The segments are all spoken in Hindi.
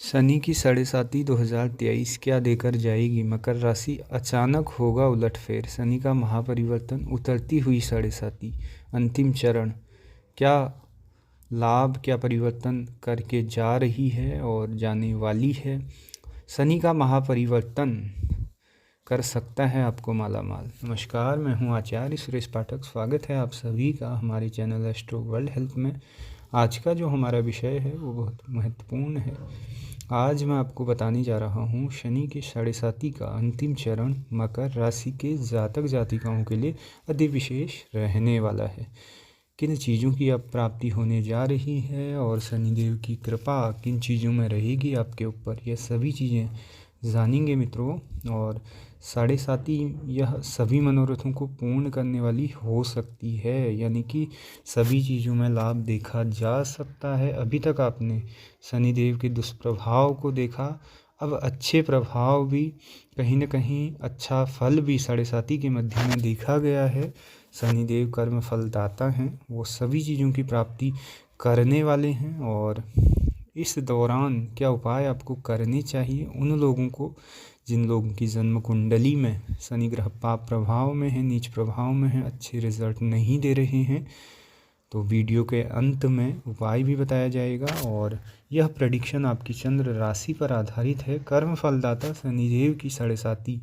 शनि की साढ़े साती 2023 क्या देकर जाएगी। मकर राशि अचानक होगा उलटफेर। शनि का महापरिवर्तन, उतरती हुई साढ़े साती, अंतिम चरण। क्या लाभ, क्या परिवर्तन करके जा रही है और जाने वाली है। शनि का महापरिवर्तन कर सकता है आपको मालामाल। नमस्कार, मैं हूं आचार्य सुरेश पाठक। स्वागत है आप सभी का हमारे चैनल एस्ट्रो वर्ल्ड हेल्थ में। आज का जो हमारा विषय है वो बहुत महत्वपूर्ण है। आज मैं आपको बताने जा रहा हूँ शनि के साढ़े साती का अंतिम चरण मकर राशि के जातक जातिकाओं के लिए अति विशेष रहने वाला है। किन चीज़ों की अब प्राप्ति होने जा रही है और शनिदेव की कृपा किन चीज़ों में रहेगी आपके ऊपर, यह सभी चीज़ें जानेंगे मित्रों। और साढ़े साती यह सभी मनोरथों को पूर्ण करने वाली हो सकती है, यानी कि सभी चीज़ों में लाभ देखा जा सकता है। अभी तक आपने शनिदेव के दुष्प्रभाव को देखा, अब अच्छे प्रभाव भी, कहीं न कहीं अच्छा फल भी साढ़े साती के मध्य में देखा गया है। शनिदेव कर्म फलदाता हैं, वो सभी चीज़ों की प्राप्ति करने वाले हैं। और इस दौरान क्या उपाय आपको करने चाहिए उन लोगों को जिन लोगों की जन्म कुंडली में शनि ग्रह पाप प्रभाव में है, नीच प्रभाव में है, अच्छे रिजल्ट नहीं दे रहे हैं। तो वीडियो के अंत में उपाय भी बताया जाएगा। और यह प्रेडिक्शन आपकी चंद्र राशि पर आधारित है। कर्म फलदाता शनिदेव की साढ़े साती,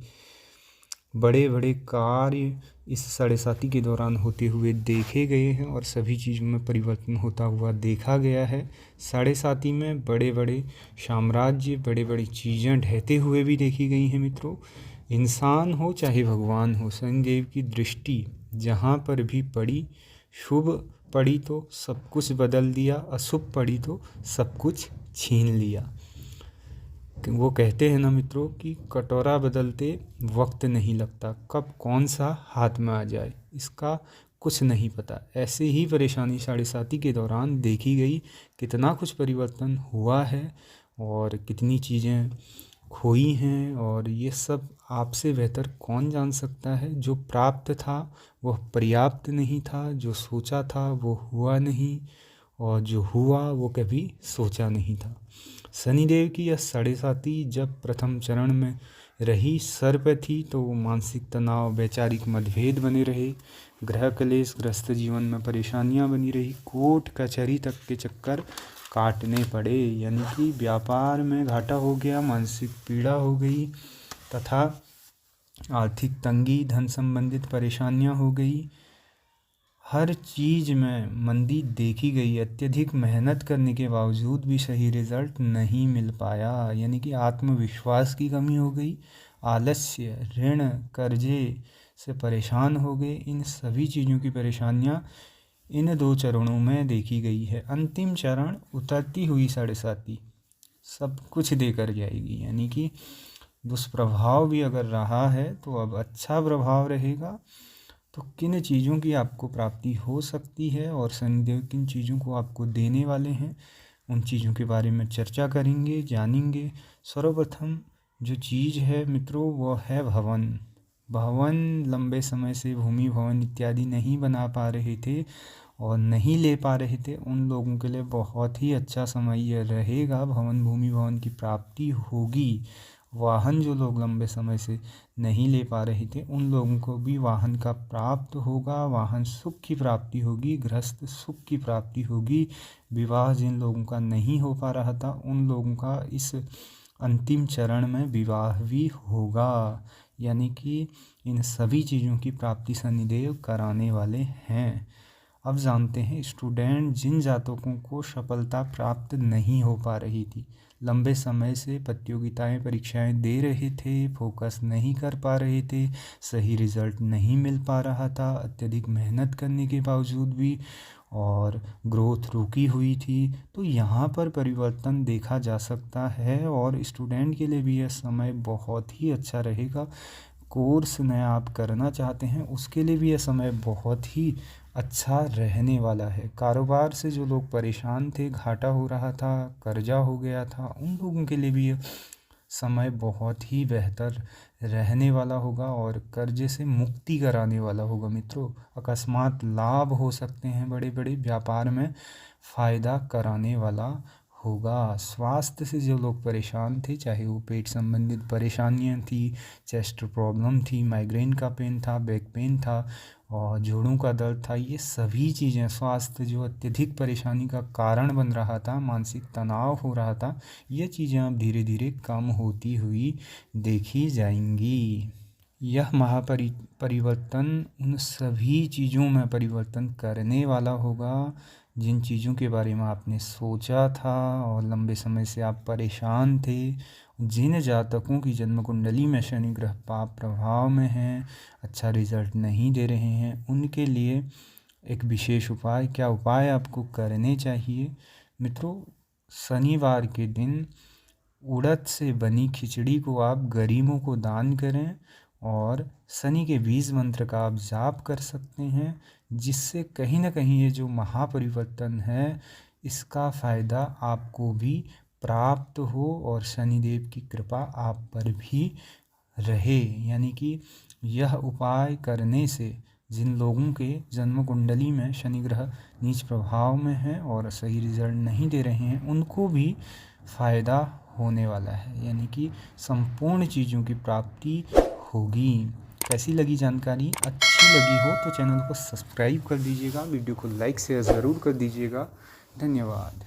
बड़े बड़े कार्य इस साढ़े साती के दौरान होते हुए देखे गए हैं और सभी चीज़ों में परिवर्तन होता हुआ देखा गया है। साढ़े साती में बड़े बड़े साम्राज्य, बड़े बड़ी चीज़ें ढहते हुए भी देखी गई हैं मित्रों। इंसान हो चाहे भगवान हो, शनिदेव की दृष्टि जहाँ पर भी पड़ी, शुभ पड़ी तो सब कुछ बदल दिया, अशुभ पड़ी तो सब कुछ छीन लिया। वो कहते हैं ना मित्रों कि कटोरा बदलते वक्त नहीं लगता, कब कौन सा हाथ में आ जाए इसका कुछ नहीं पता। ऐसे ही परेशानी साढ़े साती के दौरान देखी गई। कितना कुछ परिवर्तन हुआ है और कितनी चीज़ें खोई हैं, और ये सब आपसे बेहतर कौन जान सकता है। जो प्राप्त था वह पर्याप्त नहीं था, जो सोचा था वो हुआ नहीं, और जो हुआ वो कभी सोचा नहीं था। शनिदेव की यह साढ़े साती जब प्रथम चरण में रही, सर पे थी, तो मानसिक तनाव, वैचारिक मतभेद बने रहे, ग्रह क्लेश, ग्रस्त जीवन में परेशानियां बनी रही, कोर्ट कचहरी तक के चक्कर काटने पड़े, यानी कि व्यापार में घाटा हो गया, मानसिक पीड़ा हो गई तथा आर्थिक तंगी, धन संबंधित परेशानियां हो गई। हर चीज़ में मंदी देखी गई। अत्यधिक मेहनत करने के बावजूद भी सही रिज़ल्ट नहीं मिल पाया, यानी कि आत्मविश्वास की कमी हो गई, आलस्य, ऋण, कर्जे से परेशान हो गए। इन सभी चीज़ों की परेशानियां इन दो चरणों में देखी गई है। अंतिम चरण उतरती हुई साढ़े साती सब कुछ देकर जाएगी, यानी कि दुष्प्रभाव भी अगर रहा है तो अब अच्छा प्रभाव रहेगा। तो किन चीज़ों की आपको प्राप्ति हो सकती है और शनिदेव किन चीज़ों को आपको देने वाले हैं, उन चीज़ों के बारे में चर्चा करेंगे, जानेंगे। सर्वप्रथम जो चीज़ है मित्रों वो है भवन। भवन लंबे समय से भूमि भवन इत्यादि नहीं बना पा रहे थे और नहीं ले पा रहे थे, उन लोगों के लिए बहुत ही अच्छा समय यह रहेगा। भवन, भूमि भवन की प्राप्ति होगी। वाहन जो लोग लंबे समय से नहीं ले पा रहे थे उन लोगों को भी वाहन का प्राप्त होगा, वाहन सुख की प्राप्ति होगी, गृहस्थ सुख की प्राप्ति होगी। विवाह जिन लोगों का नहीं हो पा रहा था उन लोगों का इस अंतिम चरण में विवाह भी होगा, यानी कि इन सभी चीज़ों की प्राप्ति शनिदेव कराने वाले हैं। अब जानते हैं स्टूडेंट, जिन जातकों को सफलता प्राप्त नहीं हो पा रही थी, लंबे समय से प्रतियोगिताएं, परीक्षाएं दे रहे थे, फोकस नहीं कर पा रहे थे, सही रिजल्ट नहीं मिल पा रहा था, अत्यधिक मेहनत करने के बावजूद भी, और ग्रोथ रुकी हुई थी, तो यहाँ पर परिवर्तन देखा जा सकता है। और स्टूडेंट के लिए भी यह समय बहुत ही अच्छा रहेगा। कोर्स नया आप करना चाहते हैं उसके लिए भी यह समय बहुत ही अच्छा रहने वाला है। कारोबार से जो लोग परेशान थे, घाटा हो रहा था, कर्जा हो गया था, उन लोगों के लिए भी यह समय बहुत ही बेहतर रहने वाला होगा और कर्जे से मुक्ति कराने वाला होगा मित्रों। अकस्मात लाभ हो सकते हैं, बड़े बड़े व्यापार में फ़ायदा कराने वाला होगा। स्वास्थ्य से जो लोग परेशान थे, चाहे वो पेट संबंधित परेशानियां थी, चेस्ट प्रॉब्लम थी, माइग्रेन का पेन था, बैक पेन था और जोड़ों का दर्द था, ये सभी चीज़ें, स्वास्थ्य जो अत्यधिक परेशानी का कारण बन रहा था, मानसिक तनाव हो रहा था, ये चीज़ें अब धीरे धीरे कम होती हुई देखी जाएंगी। यह परिवर्तन उन सभी चीज़ों में परिवर्तन करने वाला होगा जिन चीज़ों के बारे में आपने सोचा था और लंबे समय से आप परेशान थे। जिन जातकों की जन्म कुंडली में शनि ग्रह पाप प्रभाव में हैं, अच्छा रिजल्ट नहीं दे रहे हैं, उनके लिए एक विशेष उपाय, क्या उपाय आपको करने चाहिए मित्रों? शनिवार के दिन उड़द से बनी खिचड़ी को आप गरीबों को दान करें और शनि के बीज मंत्र का आप जाप कर सकते हैं, जिससे कहीं ना कहीं ये जो महापरिवर्तन है इसका फ़ायदा आपको भी प्राप्त हो और शनिदेव की कृपा आप पर भी रहे। यानी कि यह उपाय करने से जिन लोगों के जन्म कुंडली में शनि ग्रह नीच प्रभाव में है और सही रिजल्ट नहीं दे रहे हैं, उनको भी फ़ायदा होने वाला है, यानी कि संपूर्ण चीज़ों की प्राप्ति होगी। कैसी लगी जानकारी? अच्छी लगी हो तो चैनल को सब्सक्राइब कर दीजिएगा, वीडियो को लाइक शेयर ज़रूर कर दीजिएगा। धन्यवाद।